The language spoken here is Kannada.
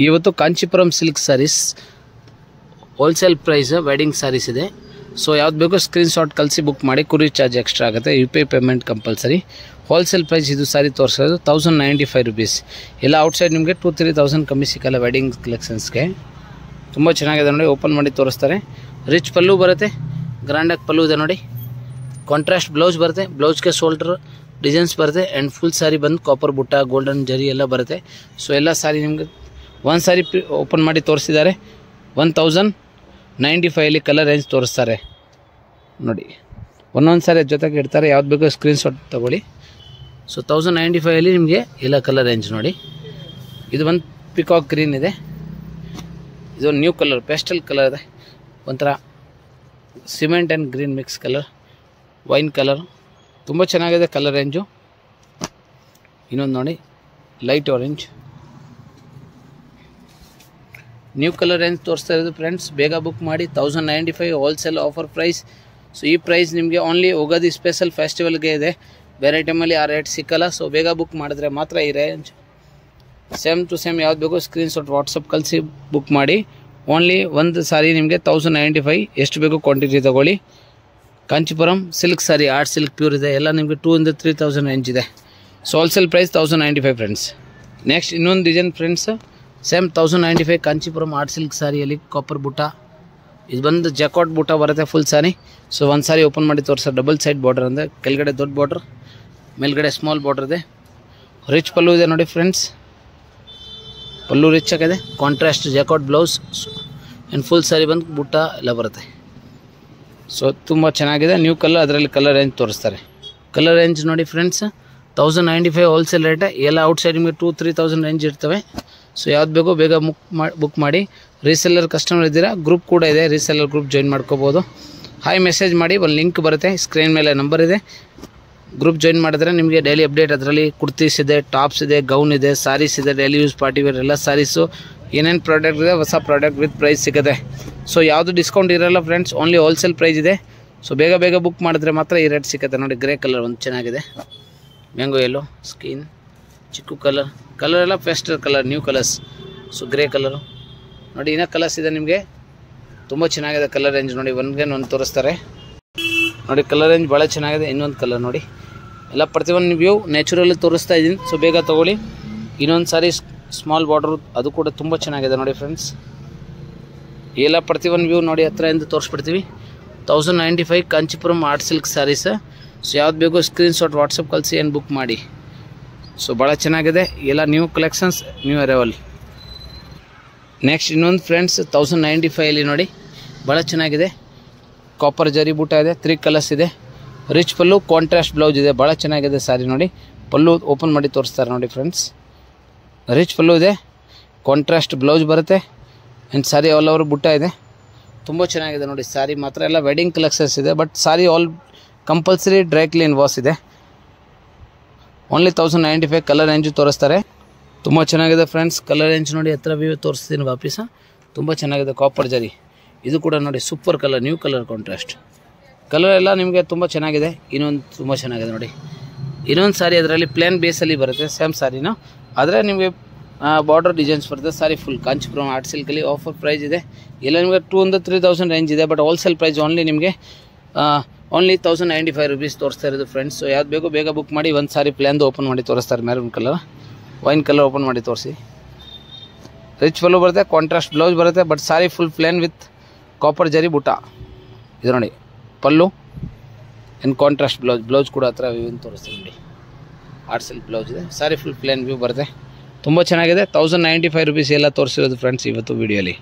ಇವತ್ತು Kanchipuram silk saris wholesale price wedding saris ಇದೆ. ಸೊ ಯಾವ್ದು ಬೇಕೋ ಸ್ಕ್ರೀನ್ಶಾಟ್ ಕಳಿಸಿ ಬುಕ್ ಮಾಡಿ. ಕೊರಿಯರ್ ಚಾರ್ಜ್ ಎಕ್ಸ್ಟ್ರಾ ಆಗುತ್ತೆ. UPI payment compulsory. Wholesale price ಇದು ಸಾರಿ ತೋರಿಸೋದು 1095 ರುಪೀಸ್. ಎಲ್ಲ ಔಟ್ಸೈಡ್ ನಿಮಗೆ 2-3,000 ಕಮ್ಮಿ ಸಿಕ್ಕಲ್ಲ ವೆಡ್ಡಿಂಗ್ ಕಲೆಕ್ಷನ್ಸ್ಗೆ. ತುಂಬ ಚೆನ್ನಾಗಿದೆ ನೋಡಿ. ಓಪನ್ ಮಾಡಿ ತೋರಿಸ್ತಾರೆ. ರಿಚ್ ಪಲ್ಲು ಬರುತ್ತೆ, ಗ್ರ್ಯಾಂಡಾಗಿ ಪಲ್ಲು ಇದೆ ನೋಡಿ. ಕಾಂಟ್ರಾಸ್ಟ್ ಬ್ಲೌಸ್ ಬರುತ್ತೆ. ಬ್ಲೌಸ್ಗೆ ಶೋಲ್ಡರ್ ಡಿಸೈನ್ಸ್ ಬರುತ್ತೆ. ಆ್ಯಂಡ್ ಫುಲ್ ಸಾರಿ ಬಂದು ಕಾಪರ್ ಬುಟ್ಟ, ಗೋಲ್ಡನ್ ಜರಿ ಎಲ್ಲ ಬರುತ್ತೆ. ಸೊ ಎಲ್ಲ ಸಾರಿ ನಿಮಗೆ ಒಂದು ಸಾರಿ ಓಪನ್ ಮಾಡಿ ತೋರಿಸಿದ್ದಾರೆ. 1095 ಕಲರ್ ರೇಂಜ್ ತೋರಿಸ್ತಾರೆ ನೋಡಿ. ಒಂದೊಂದು ಸಾರಿ ಜೊತೆಗೆ ಇಡ್ತಾರೆ. ಯಾವ್ದು ಬೇಕೋ ಸ್ಕ್ರೀನ್ಶಾಟ್ ತೊಗೊಳ್ಳಿ. ಸೊ 1095 ನಿಮಗೆ ಎಲ್ಲ ಕಲರ್ ರೇಂಜ್ ನೋಡಿ. ಇದು ಒಂದು ಪಿಕಾಕ್ ಗ್ರೀನ್ ಇದೆ. ಇದು ನ್ಯೂ ಕಲರ್, ಪೇಸ್ಟಲ್ ಕಲರ್ ಇದೆ. ಒಂಥರ cement and green mix colour, wine colour. ತುಂಬ ಚೆನ್ನಾಗಿದೆ ಕಲರ್ ರೇಂಜು. ಇನ್ನೊಂದು ನೋಡಿ, light orange. New colour range ತೋರಿಸ್ತಾ ಇರೋದು ಫ್ರೆಂಡ್ಸ್. ಬೇಗ ಬುಕ್ ಮಾಡಿ. 1095 ಹೋಲ್ಸೇಲ್ ಆಫರ್ ಪ್ರೈಸ್. ಸೊ ಈ ಪ್ರೈಸ್ ನಿಮಗೆ ಓನ್ಲಿ ಯುಗಾದಿ ಸ್ಪೆಷಲ್ ಫೆಸ್ಟಿವಲ್ಗೆ ಇದೆ. ಬೇರೆ ಟೈಮಲ್ಲಿ ಆ ರೇಟ್ ಸಿಕ್ಕಲ್ಲ. ಸೊ ಬೇಗ ಬುಕ್ ಮಾಡಿದ್ರೆ ಮಾತ್ರ ಈ ರೇಂಜ್. ಸೇಮ್ ಟು ಸೇಮ್ ಯಾವ್ದು ಬೇಕೋ ಸ್ಕ್ರೀನ್ಶಾಟ್ ವಾಟ್ಸಪ್ ಕಳಿಸಿ ಬುಕ್ ಮಾಡಿ. ಓನ್ಲಿ ಒಂದು ಸಾರಿ ನಿಮಗೆ 1095. ಎಷ್ಟು ಬೇಕೋ ಕ್ವಾಂಟಿಟಿ ತೊಗೊಳ್ಳಿ. Kanchipuram silk sari, art silk pure ಇದೆ. ಎಲ್ಲ ನಿಮಗೆ 2,000-3,000 ರೇಂಜ್ ಇದೆ. So wholesale price 1095 friends. Next ಇನ್ನೊಂದು design friends. Same 1095 Kanchipuram art silk ಸಾರಿಯಲ್ಲಿ ಕಾಪರ್ ಬುಟ್ಟ. ಇದು ಬಂದು ಜಾಕಾಟ್ ಬುಟ್ಟ ಬರುತ್ತೆ ಫುಲ್ ಸಾರಿ. ಸೊ ಒಂದು ಸಾರಿ ಓಪನ್ ಮಾಡಿ ತೋರಿಸೋ. ಡಬಲ್ ಸೈಡ್ ಬಾರ್ಡರ್ ಅಂದರೆ ಕೆಳಗಡೆ ದೊಡ್ಡ ಬಾರ್ಡರ್, ಮೇಲ್ಗಡೆ ಸ್ಮಾಲ್ ಬಾರ್ಡರ್ ಇದೆ. ರಿಚ್ ಪಲ್ಲು ಇದೆ ನೋಡಿ ಫ್ರೆಂಡ್ಸ್. ಪಲ್ಲು ರಿಚ್ ಆಗಿದೆ. ಕಾಂಟ್ರಾಸ್ಟ್ ಜಾಕಾಟ್ ಬ್ಲೌಸ್ ಆ್ಯಂಡ್ ಫುಲ್ ಸಾರಿ ಬಂದು ಬುಟ್ಟ ಎಲ್ಲ ಬರುತ್ತೆ. ಸೊ ತುಂಬ ಚೆನ್ನಾಗಿದೆ. ನ್ಯೂ ಕಲರ್, ಅದರಲ್ಲಿ ಕಲರ್ ರೇಂಜ್ ತೋರಿಸ್ತಾರೆ. ಕಲರ್ ರೇಂಜ್ ನೋಡಿ ಫ್ರೆಂಡ್ಸ್. 1095 wholesale rate. ಎಲ್ಲ ಔಟ್ಸೈಡ್ ನಿಮಗೆ 2-3,000 ರೇಂಜ್ ಇರ್ತವೆ. ಸೊ ಯಾವ್ದು ಬೇಕೋ ಬೇಗ ಬುಕ್ ಮಾಡಿ. ರೀಸೆಲ್ಲರ್ ಕಸ್ಟಮರ್ ಇದ್ದೀರಾ, ಗ್ರೂಪ್ ಕೂಡ ಇದೆ. ರೀಸೆಲ್ಲರ್ ಗ್ರೂಪ್ ಜಾಯಿನ್ ಮಾಡ್ಕೋಬೋದು. ಹಾಯ್ ಮೆಸೇಜ್ ಮಾಡಿ. ಒಂದು ಲಿಂಕ್ ಬರುತ್ತೆ, ಸ್ಕ್ರೀನ್ ಮೇಲೆ ನಂಬರ್ ಇದೆ. ಗ್ರೂಪ್ ಜಾಯಿನ್ ಮಾಡಿದ್ರೆ ನಿಮಗೆ ಡೈಲಿ ಅಪ್ಡೇಟ್. ಅದರಲ್ಲಿ ಕುರ್ತೀಸ್ ಇದೆ, ಟಾಪ್ಸ್ ಇದೆ, ಗೌನ್ ಇದೆ, ಸಾರೀಸ್ ಇದೆ, ಡೈಲಿ ಯೂಸ್ ಪಾರ್ಟಿ ವೇರ್ ಎಲ್ಲ ಸಾರೀಸು. ಏನೇನು ಪ್ರಾಡಕ್ಟ್ ಇದೆ ಹೊಸ ಪ್ರಾಡಕ್ಟ್ ವಿತ್ ಪ್ರೈಸ್ ಸಿಗುತ್ತೆ. ಸೊ ಯಾವುದು ಡಿಸ್ಕೌಂಟ್ ಇರೋಲ್ಲ ಫ್ರೆಂಡ್ಸ್. ಓನ್ಲಿ ಹೋಲ್ಸೇಲ್ ಪ್ರೈಸ್ ಇದೆ. ಸೊ ಬೇಗ ಬೇಗ ಬುಕ್ ಮಾಡಿದ್ರೆ ಮಾತ್ರ ಈ ರೇಟ್ ಸಿಗುತ್ತೆ ನೋಡಿ. ಗ್ರೇ ಕಲರ್ ಒಂದು ಚೆನ್ನಾಗಿದೆ. Mango yellow, skin, chikoo colour ಎಲ್ಲ pastel colour, new colours. So grey colour ನೋಡಿ. ಇನ್ನೂ ಕಲರ್ಸ್ ಇದೆ ನಿಮಗೆ. ತುಂಬ ಚೆನ್ನಾಗಿದೆ ಕಲರ್ ರೇಂಜ್ ನೋಡಿ. ಒಂದು ತೋರಿಸ್ತಾರೆ ನೋಡಿ. ಕಲರ್ ರೇಂಜ್ ಭಾಳ ಚೆನ್ನಾಗಿದೆ. ಇನ್ನೊಂದು ಕಲರ್ ನೋಡಿ. ಎಲ್ಲ ಪ್ರತಿಯೊಂದು ವ್ಯೂ ನ್ಯಾಚುರಲಿ ತೋರಿಸ್ತಾ ಇದ್ದೀನಿ. ಸೊ ಬೇಗ ತೊಗೊಳ್ಳಿ. ಇನ್ನೊಂದು ಸಾರಿ ಸ್ಮಾಲ್ ಬಾರ್ಡ್ರು, ಅದು ಕೂಡ ತುಂಬ ಚೆನ್ನಾಗಿದೆ ನೋಡಿ ಫ್ರೆಂಡ್ಸ್. ಎಲ್ಲ ಪ್ರತಿಯೊಂದು ವ್ಯೂ ನೋಡಿ ಹತ್ರದಿಂದ ತೋರಿಸ್ಬಿಡ್ತೀವಿ. 1095 Kanchipuram art silk saris. So ಯಾವ್ದು ಬೇಕೋ ಸ್ಕ್ರೀನ್ಶಾಟ್ ವಾಟ್ಸಪ್ ಕಳಿಸಿ ಏನು ಬುಕ್ ಮಾಡಿ. ಸೊ ಭಾಳ ಚೆನ್ನಾಗಿದೆ. ಎಲ್ಲ new collections, new arrival. Next ಇನ್ನೊಂದು ಫ್ರೆಂಡ್ಸ್ 1095 ನೋಡಿ. ಭಾಳ ಚೆನ್ನಾಗಿದೆ. ಕಾಪರ್ ಜರಿ ಬೂಟ ಇದೆ. 3 ಕಲರ್ಸ್ ಇದೆ. ರಿಚ್ ಪಲ್ಲು, ಕಾಂಟ್ರಾಸ್ಟ್ ಬ್ಲೌಸ್ ಇದೆ. ಭಾಳ ಚೆನ್ನಾಗಿದೆ ಸಾರಿ ನೋಡಿ. ಪಲ್ಲು ಓಪನ್ ಮಾಡಿ ತೋರಿಸ್ತಾರೆ ನೋಡಿ ಫ್ರೆಂಡ್ಸ್. ರಿಚ್ ಪಲ್ಲು ಇದೆ, ಕಾಂಟ್ರಾಸ್ಟ್ ಬ್ಲೌಸ್ ಬರುತ್ತೆ. ಆ್ಯಂಡ್ ಸಾರಿ ಆಲ್ ಓವರ್ ಬುಟ್ಟ ಇದೆ. ತುಂಬ ಚೆನ್ನಾಗಿದೆ ನೋಡಿ ಸಾರಿ. ಮಾತ್ರ ಎಲ್ಲ ವೆಡ್ಡಿಂಗ್ ಕಲೆಕ್ಷನ್ಸ್ ಇದೆ. But sorry all compulsory dry clean wash ಇದೆ. ಓನ್ಲಿ 1095 ಕಲರ್ ರೇಂಜು ತೋರಿಸ್ತಾರೆ. ತುಂಬ ಚೆನ್ನಾಗಿದೆ ಫ್ರೆಂಡ್ಸ್. ಕಲರ್ ರೇಂಜ್ ನೋಡಿ. ಹತ್ರ ವ್ಯೂ ತೋರಿಸ್ತೀನಿ ವಾಪೀಸ. ತುಂಬ ಚೆನ್ನಾಗಿದೆ. ಕಾಪರ್ ಜರಿ ಇದು ಕೂಡ ನೋಡಿ. Super colour, new colour contrast. Colour ಎಲ್ಲ ನಿಮಗೆ ತುಂಬ ಚೆನ್ನಾಗಿದೆ. ಇನ್ನೊಂದು ತುಂಬ ಚೆನ್ನಾಗಿದೆ ನೋಡಿ. ಇನ್ನೊಂದು ಸಾರಿ ಅದರಲ್ಲಿ ಪ್ಲೇನ್ ಬೇಸಲ್ಲಿ ಬರುತ್ತೆ. ಸೇಮ್ ಸಾರಿನ ಆದರೆ ನಿಮಗೆ ಬಾರ್ಡರ್ ಡಿಸೈನ್ಸ್ ಬರುತ್ತೆ. ಸಾರಿ ಫುಲ್ ಕಾಂಚೀಪುರಂ ಆರ್ಟ್ ಸಿಲ್ಕಲ್ಲಿ ಆಫರ್ ಪ್ರೈಸ್ ಇದೆ. ಎಲ್ಲ ನಿಮಗೆ 2,000-3,000 ರೇಂಜ್ ಇದೆ. ಬಟ್ ಹೋಲ್ಸೇಲ್ ಪ್ರೈಸ್ ಓನ್ಲಿ ನಿಮಗೆ ಓನ್ಲಿ 1095 ರುಪೀಸ್ ತೋರಿಸ್ತಾ ಇರೋದು ಫ್ರೆಂಡ್ಸ್. ಸೊ ಯಾವ್ದು ಬೇಕೋ ಬೇಗ ಬುಕ್ ಮಾಡಿ. ಒಂದು ಸಾರಿ ಪ್ಲ್ಯಾನ್ದು ಓಪನ್ ಮಾಡಿ ತೋರಿಸ್ತಾರೆ. Maroon colour, wine colour open ಮಾಡಿ ತೋರಿಸಿ. ರಿಚ್ ಪಲ್ಲು ಬರುತ್ತೆ, ಕಾಂಟ್ರಾಸ್ಟ್ ಬ್ಲೌಸ್ ಬರುತ್ತೆ. But sari full plain with copper zari butta ಇದು ನೋಡಿ. ಪಲ್ಲು ಆ್ಯಂಡ್ ಕಾಂಟ್ರಾಸ್ಟ್ ಬ್ಲೌಸ್ ಕೂಡ ಹತ್ರ ವ್ಯೂ ತೋರಿಸ್ತೀನಿ ನೋಡಿ. ಆರ್ಟ್ ಸಿಲ್ಕ್ ಬ್ಲೌಸ್ ಇದೆ. ಸಾರಿ ಫುಲ್ ಪ್ಲೇನ್ ವ್ಯೂ ಬರುತ್ತೆ. ತುಂಬ ಚೆನ್ನಾಗಿದೆ. 1095 ರುಪೀಸ್ ಎಲ್ಲ ತೋರಿಸಿರೋದು ಫ್ರೆಂಡ್ಸ್ ಇವತ್ತು ವೀಡಿಯೋಲಿ.